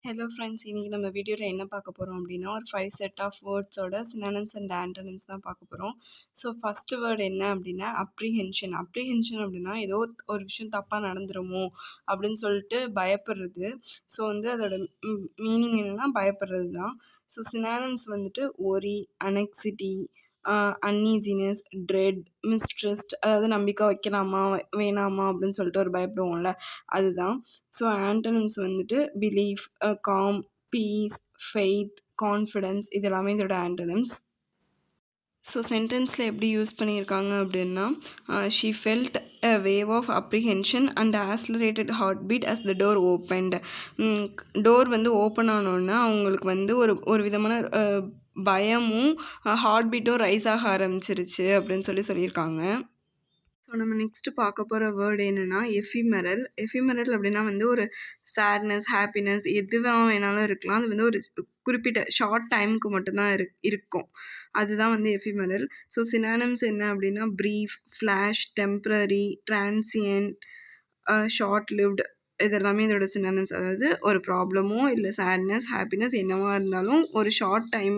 Hello friends, இன்னைக்கு நம்ம வீடியோவில் என்ன பார்க்க போகிறோம் அப்படின்னா, ஒரு 5 செட் ஆஃப் வேர்ட்ஸோட சினானிம்ஸ் அண்ட் ஆண்டனிம்ஸ் தான் பார்க்க போகிறோம். ஸோ ஃபஸ்ட்டு வேர்ட் என்ன அப்படின்னா அப்ரிஹென்ஷன். அப்ரிஹென்ஷன் அப்படின்னா ஏதோ ஒரு விஷயம் தப்பாக நடந்துருமோ அப்படின்னு சொல்லிட்டு பயப்படுறது. ஸோ அதோட மீனிங் என்னென்னா பயப்படுறது தான். ஸோ சினானிம்ஸ் வந்துட்டு worry, anxiety, uneasiness, dread, mistrust, அதாவது நம்பிக்கை வைக்கலாமா வேணாமா அப்படின்னு சொல்லிட்டு ஒரு பயப்படுவோம்ல, அதுதான். ஸோ ஆண்டனிம்ஸ் வந்துட்டு belief, calm, peace, faith, confidence, இது எல்லாமே இதோட ஆண்டனிம்ஸ். ஸோ சென்டென்ஸில் எப்படி யூஸ் பண்ணியிருக்காங்க அப்படின்னா, she felt a wave of apprehension and accelerated heart beat as the door opened. Door open ஆனோன்னா அவங்களுக்கு ஒரு விதமான பயமும் ஹார்ட் பீட்டும் ரைஸ் ஆக ஆரம்பிச்சிருச்சு அப்படின்னு சொல்லியிருக்காங்க. ஸோ நம்ம நெக்ஸ்ட்டு பார்க்க போகிற வேர்டு என்னென்னா எஃபிமெரல். எஃபிமெரல் அப்படின்னா ஒரு சேட்னஸ், ஹாப்பினஸ் எதுவாக வேணாலும் இருக்கலாம். அது ஒரு குறிப்பிட்ட ஷார்ட் டைமுக்கு மட்டும்தான் இருக்கும். அதுதான் எஃபிமெரல். ஸோ சினானிம்ஸ் என்ன அப்படின்னா brief, flash, temporary, transient, short lived, இதெல்லாமே இதோட சினானிம்ஸ். அதாவது ஒரு ப்ராப்ளமோ இல்லை சேட்னஸ், ஹாப்பினஸ் என்னவா இருந்தாலும் ஒரு ஷார்ட் டைம்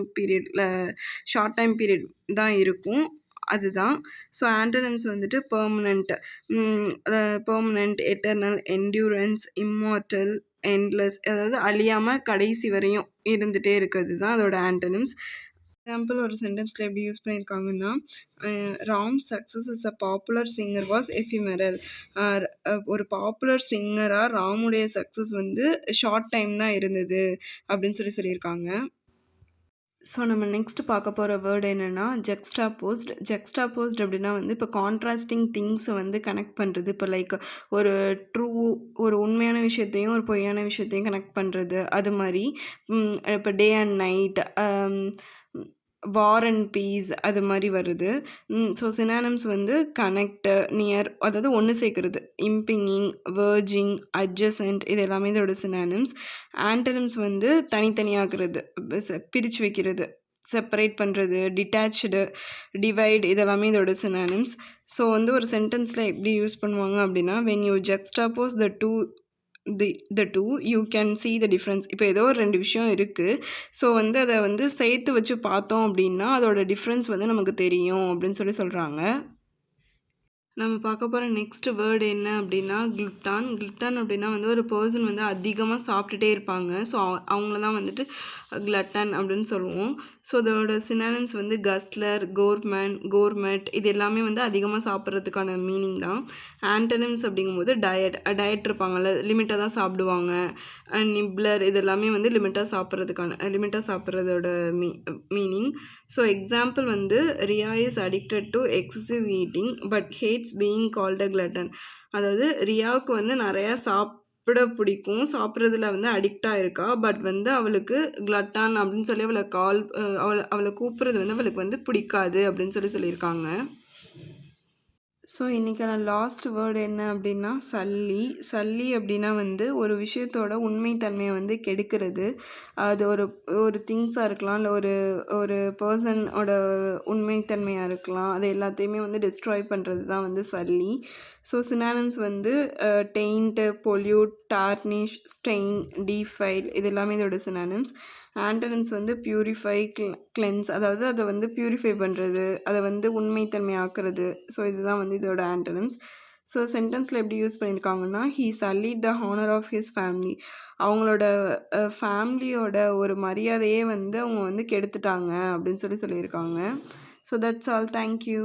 பீரியட் தான் இருக்கும். அதுதான். So antonyms permanent, permanent, eternal, endurance, immortal, endless, அதாவது அழியாமல் கடைசி வரையும் இருந்துகிட்டே இருக்கிறது தான் அதோட ஆண்டனிம்ஸ். எக்ஸாம்பிள் ஒரு சென்டென்ஸில் எப்படி யூஸ் பண்ணியிருக்காங்கன்னா, Ram success is a popular singer was ephemeral. ஒரு பாப்புலர் சிங்கராக ராமுடைய சக்ஸஸ் ஷார்ட் டைம் தான் இருந்தது அப்படின்னு சொல்லியிருக்காங்க. ஸோ நம்ம நெக்ஸ்ட் பார்க்க போகிற வேர்டு என்னென்னா ஜெக்ஸ்டாபோஸ்ட். ஜெக்ஸ்டாபோஸ்ட் அப்படின்னா இப்போ கான்ட்ராஸ்டிங் திங்ஸை கனெக்ட் பண்ணுறது. இப்போ லைக் ஒரு ஒரு உண்மையான விஷயத்தையும் ஒரு பொய்யான விஷயத்தையும் கனெக்ட் பண்ணுறது. அது மாதிரி இப்போ day and night, war and peace, அது மாதிரி வருது. ஸோ சினானிம்ஸ் கனெக்ட், நியர், அதாவது ஒன்று சேர்க்குறது. இம்பிங்கிங், வேர்ஜிங், அட்ஜசன்ட், இது எல்லாமே இதோட சினானிம்ஸ். ஆண்டனிம்ஸ் தனித்தனியாகிறது, பிரித்து வைக்கிறது, செப்பரேட் பண்ணுறது, டிட்டாச்சு, டிவைட், இதெல்லாமே இதோட சினானிம்ஸ். ஸோ ஒரு சென்டென்ஸில் எப்படி யூஸ் பண்ணுவாங்க அப்படின்னா, when you juxtapose the two you can see the difference. இப்போ ஏதோ ஒரு 2 விஷயம் இருக்குது. ஸோ அதை சேர்த்து வச்சு பார்த்தோம் அப்படின்னா அதோட டிஃப்ரென்ஸ் நமக்கு தெரியும் அப்படின்னு சொல்கிறாங்க. நம்ம பார்க்க போகிற நெக்ஸ்ட் வேர்டு என்ன அப்படின்னா குளுட்டான். குளுட்டான் அப்படின்னா ஒரு பர்சன் அதிகமாக சாப்பிட்டுட்டே இருப்பாங்க. ஸோ அவங்கள தான் குளட்டன் அப்படின்னு சொல்லுவோம். ஸோ அதோட சினானிம்ஸ் கஸ்லர், கோர்மெட், இது எல்லாமே அதிகமாக சாப்பிட்றதுக்கான மீனிங் தான். ஆண்டனிம்ஸ் அப்படிங்கும்போது டயட் இருப்பாங்கள்ல, லிமிட்டாக தான் சாப்பிடுவாங்க. நிப்ளர், இது எல்லாமே லிமிட்டாக சாப்பிட்றதோட meaning. So example Riya is addicted to excessive eating but hates being called a glutton. அதாவது ரியாவுக்கு நிறையா சாப்பிட பிடிக்கும், சாப்பிட்றதுல அடிக்டாக இருக்கா. பட் அவளுக்கு கிளட்டான் அப்படின்னு சொல்லி அவளை கூப்பிட்றது அவளுக்கு பிடிக்காது அப்படின்னு சொல்லியிருக்காங்க. ஸோ இன்றைக்கான லாஸ்ட் வேர்டு என்ன அப்படின்னா சல்லி. சல்லி அப்படின்னா ஒரு விஷயத்தோட உண்மைத்தன்மையை கெடுக்கிறது. அது ஒரு திங்ஸாக இருக்கலாம், இல்லை ஒரு பர்சனோட உண்மைத்தன்மையாக இருக்கலாம். அது எல்லாத்தையுமே டிஸ்ட்ராய் பண்ணுறது தான் sully. So synonyms taint, pollute, tarnish, stain, defile, இது எல்லாமே இதோட சினானிம்ஸ். ஆண்டனிம்ஸ் பியூரிஃபை, கிளென்ஸ், அதாவது அதை பியூரிஃபை பண்ணுறது, அதை உண்மைத்தன்மை ஆக்குறது. ஸோ இதுதான் இதோட ஆண்டனிம்ஸ். ஸோ சென்டென்ஸில் எப்படி யூஸ் பண்ணியிருக்காங்கன்னா, he sullied the honour of his family. அவங்களோட ஃபேமிலியோட ஒரு மரியாதையே அவங்க கெடுத்துட்டாங்க அப்படின்னு சொல்லியிருக்காங்க. So that's all. தேங்க்யூ.